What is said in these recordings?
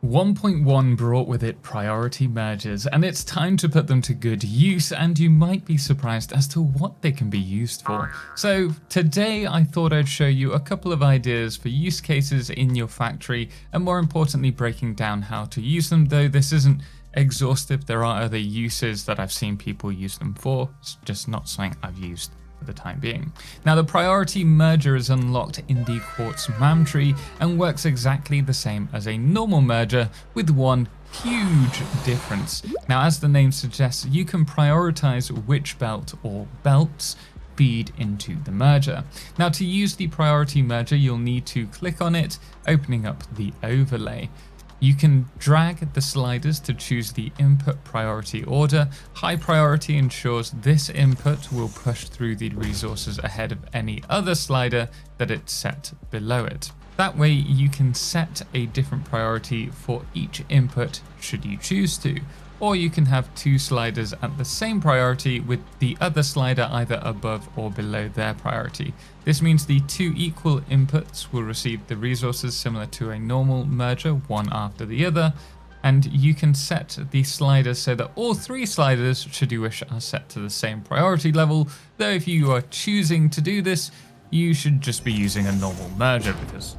1.1 brought with it priority mergers, and it's time to put them to good use, and you might be surprised as to what they can be used for. So today I thought I'd show you a couple of ideas for use cases in your factory, and more importantly breaking down how to use them, though this isn't exhaustive. There are other uses that I've seen people use them for, it's just not something I've used for the time being. Now, the priority merger is unlocked in the Quartz MAM tree and works exactly the same as a normal merger, with one huge difference. Now, as the name suggests, you can prioritize which belt or belts feed into the merger. Now, to use the priority merger, you'll need to click on it, opening up the overlay. You can drag the sliders to choose the input priority order. High priority ensures this input will push through the resources ahead of any other slider that it's set below it. That way you can set a different priority for each input should you choose to. Or you can have two sliders at the same priority with the other slider either above or below their priority. This means the two equal inputs will receive the resources similar to a normal merger, one after the other, and you can set the sliders so that all three sliders, should you wish, are set to the same priority level, though if you are choosing to do this, you should just be using a normal merger because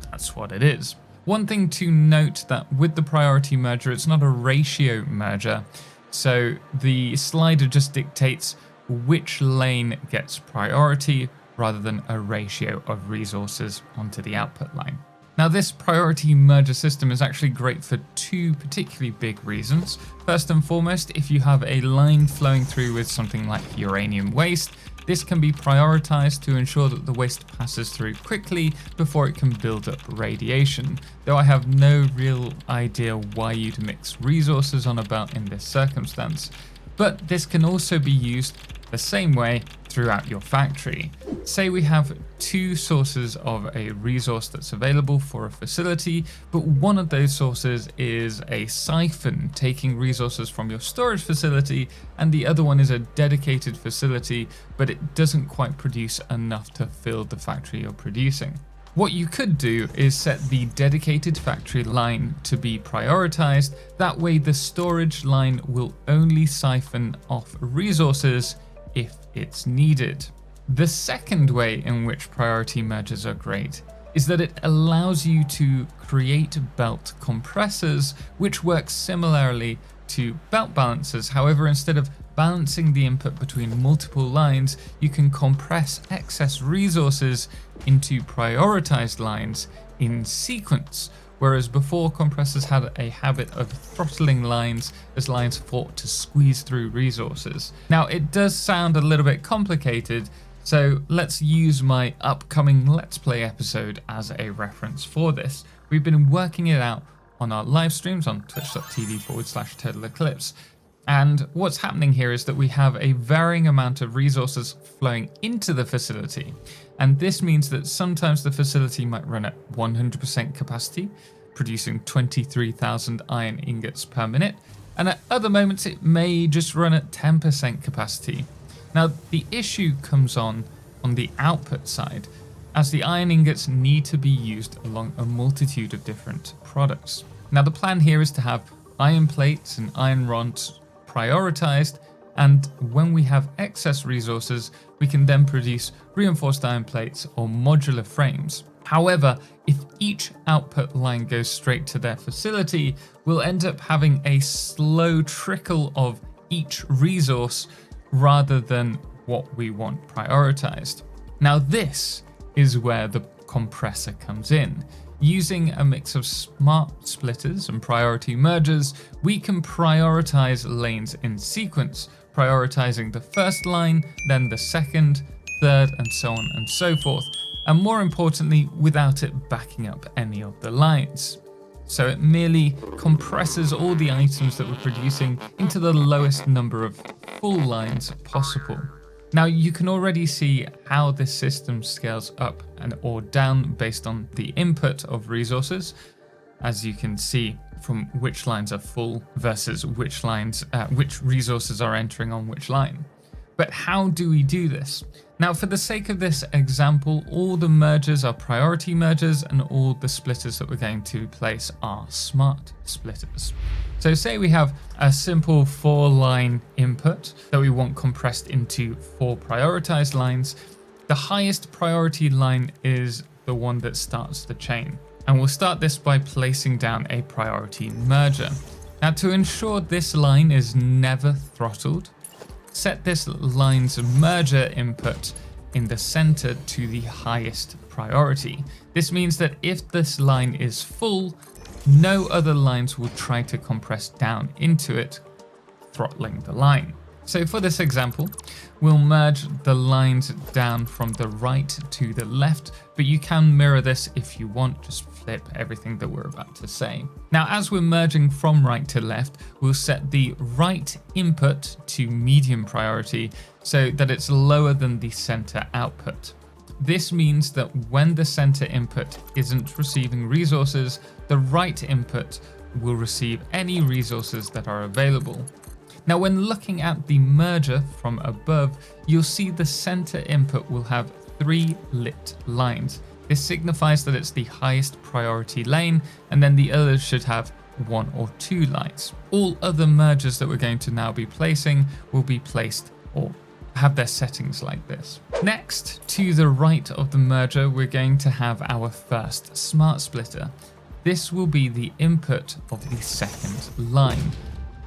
that's what it is. One thing to note that with the priority merger, it's not a ratio merger, so the slider just dictates which lane gets priority rather than a ratio of resources onto the output line. Now, this priority merger system is actually great for two particularly big reasons. First and foremost, if you have a line flowing through with something like uranium waste, this can be prioritized to ensure that the waste passes through quickly before it can build up radiation, though I have no real idea why you'd mix resources on a belt in this circumstance. But this can also be used the same way throughout your factory. Say we have two sources of a resource that's available for a facility, but one of those sources is a siphon taking resources from your storage facility, and the other one is a dedicated facility, but it doesn't quite produce enough to fill the factory you're producing. What you could do is set the dedicated factory line to be prioritized. That way the storage line will only siphon off resources if it's needed. The second way in which priority mergers are great is that it allows you to create belt compressors, which work similarly to belt balancers. However, instead of balancing the input between multiple lines, you can compress excess resources into prioritized lines in sequence. Whereas before, compressors had a habit of throttling lines as lines fought to squeeze through resources. Now, it does sound a little bit complicated, so let's use my upcoming Let's Play episode as a reference for this. We've been working it out on our live streams on twitch.tv/Totalxclipse. And what's happening here is that we have a varying amount of resources flowing into the facility. And this means that sometimes the facility might run at 100% capacity, producing 23,000 iron ingots per minute. And at other moments, it may just run at 10% capacity. Now, the issue comes on the output side, as the iron ingots need to be used along a multitude of different products. Now, the plan here is to have iron plates and iron rods prioritized, and when we have excess resources, we can then produce reinforced iron plates or modular frames. However, if each output line goes straight to their facility, we'll end up having a slow trickle of each resource rather than what we want prioritized. Now, this is where the compressor comes in. Using a mix of smart splitters and priority mergers, we can prioritize lanes in sequence, prioritizing the first line, then the second, third, and so on and so forth, and more importantly, without it backing up any of the lines. So it merely compresses all the items that we're producing into the lowest number of full lines possible. Now, you can already see how this system scales up and or down based on the input of resources, as you can see from which lines are full versus which resources are entering on which line. But how do we do this? Now, for the sake of this example, all the mergers are priority mergers and all the splitters that we're going to place are smart splitters. So say we have a simple 4-line input that we want compressed into 4 prioritized lines. The highest priority line is the one that starts the chain. And we'll start this by placing down a priority merger. Now, to ensure this line is never throttled, set this line's merger input in the center to the highest priority. This means that if this line is full, no other lines will try to compress down into it, throttling the line. So for this example, we'll merge the lines down from the right to the left, but you can mirror this if you want, just flip everything that we're about to say. Now, as we're merging from right to left, we'll set the right input to medium priority so that it's lower than the center output. This means that when the center input isn't receiving resources, the right input will receive any resources that are available. Now, when looking at the merger from above, you'll see the center input will have 3 lit lines. This signifies that it's the highest priority lane, and then the others should have 1 or 2 lights. All other mergers that we're going to now be placing will be placed or have their settings like this. Next, to the right of the merger, we're going to have our first smart splitter. This will be the input of the second line.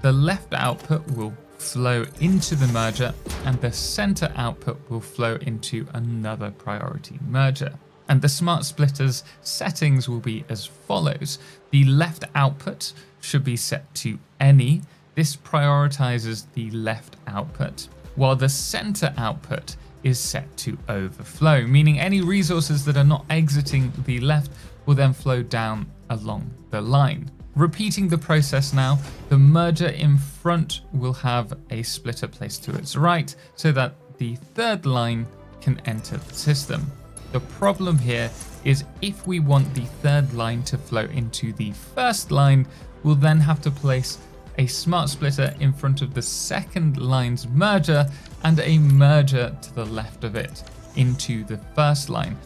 The left output will flow into the merger and the center output will flow into another priority merger. And the smart splitter's settings will be as follows. The left output should be set to any. This prioritizes the left output, while the center output is set to overflow, meaning any resources that are not exiting the left will then flow down along the line. Repeating the process now, the merger in front will have a splitter placed to its right so that the third line can enter the system. The problem here is if we want the third line to flow into the first line, we'll then have to place a smart splitter in front of the second line's merger and a merger to the left of it into the first line.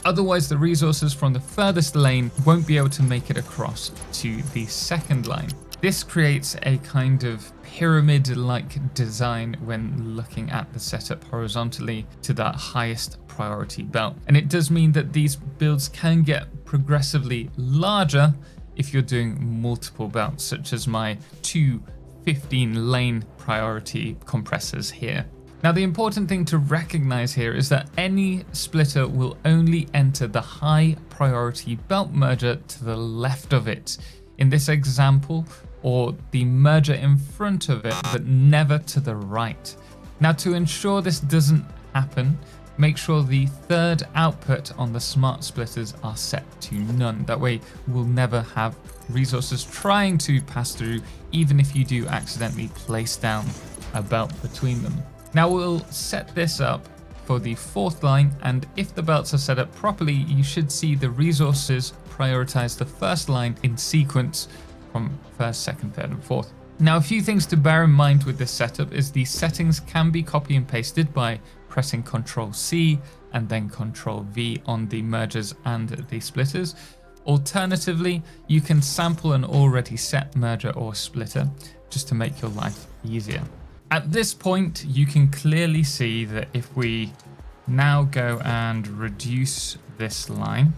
Otherwise, the resources from the furthest lane won't be able to make it across to the second line. This creates a kind of pyramid-like design when looking at the setup horizontally to that highest priority belt. And it does mean that these builds can get progressively larger if you're doing multiple belts, such as my 2 15-lane priority compressors here. Now, the important thing to recognize here is that any splitter will only enter the high priority belt merger to the left of it. In this example, or the merger in front of it, but never to the right. Now, to ensure this doesn't happen, make sure the third output on the smart splitters are set to none. That way we'll never have resources trying to pass through, even if you do accidentally place down a belt between them. Now we'll set this up for the fourth line, and if the belts are set up properly, you should see the resources prioritize the first line in sequence from first, second, third, and fourth. Now, a few things to bear in mind with this setup is the settings can be copy and pasted by pressing Ctrl-C and then Ctrl-V on the mergers and the splitters. Alternatively, you can sample an already set merger or splitter just to make your life easier. At this point, you can clearly see that if we now go and reduce this line,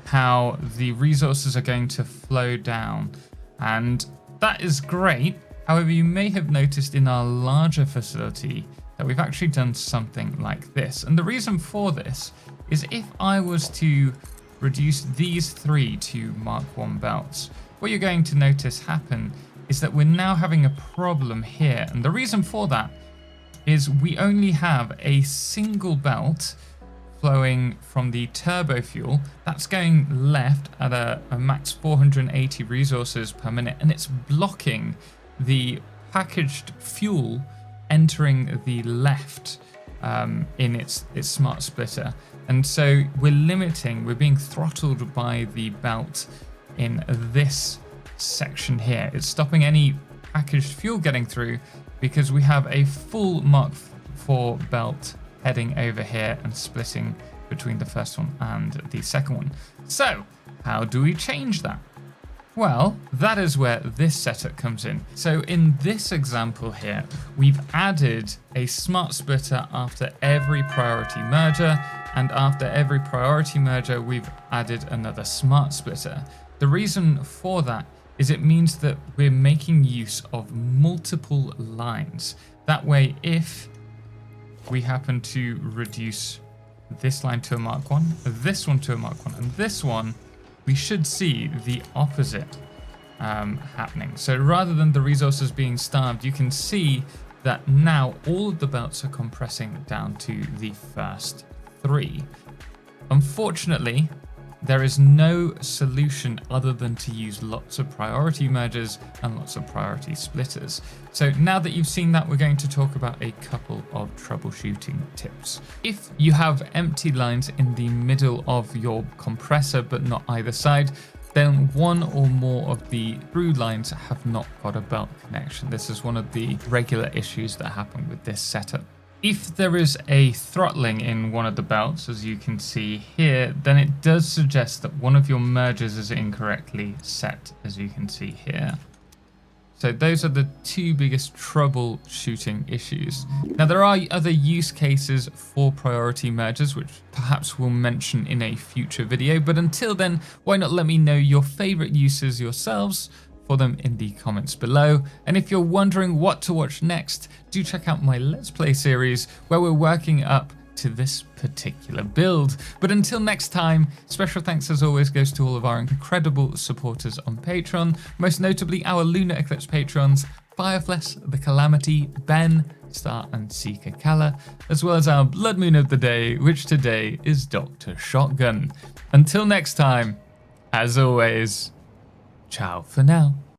how the resources are going to flow down, and that is great. However, you may have noticed in our larger facility that we've actually done something like this. And the reason for this is if I was to reduce these 3 to Mark 1 belts, what you're going to notice happen is that we're now having a problem here. And the reason for that is we only have a single belt flowing from the turbo fuel that's going left at a max 480 resources per minute, and it's blocking the packaged fuel entering the left in its smart splitter. And so we're being throttled by the belt in this section here. It's stopping any packaged fuel getting through because we have a full Mark 4 belt heading over here and splitting between the first one and the second one. So how do we change that? Well, that is where this setup comes in. So in this example here, we've added a smart splitter after every priority merger, and after every priority merger, we've added another smart splitter. The reason for that is it means that we're making use of multiple lines. That way, if we happen to reduce this line to a Mark 1, this one to a Mark 1, and this one, we should see the opposite happening. So rather than the resources being starved, you can see that now all of the belts are compressing down to the first 3. Unfortunately, there is no solution other than to use lots of priority mergers and lots of priority splitters. So now that you've seen that, we're going to talk about a couple of troubleshooting tips. If you have empty lines in the middle of your compressor but not either side, then one or more of the through lines have not got a belt connection. This is one of the regular issues that happen with this setup. If there is a throttling in one of the belts, as you can see here, then it does suggest that one of your mergers is incorrectly set, as you can see here. So those are the 2 biggest troubleshooting issues. Now there are other use cases for priority mergers, which perhaps we'll mention in a future video, but until then, why not let me know your favorite uses yourselves for them in the comments below. And if you're wondering what to watch next, do check out my Let's Play series where we're working up to this particular build. But until next time, special thanks as always goes to all of our incredible supporters on Patreon, most notably our Lunar Eclipse patrons, Fireflesh, The Calamity, Ben, Star and Seeker Kala, as well as our Blood Moon of the Day, which today is Dr. Shotgun. Until next time, as always, ciao for now.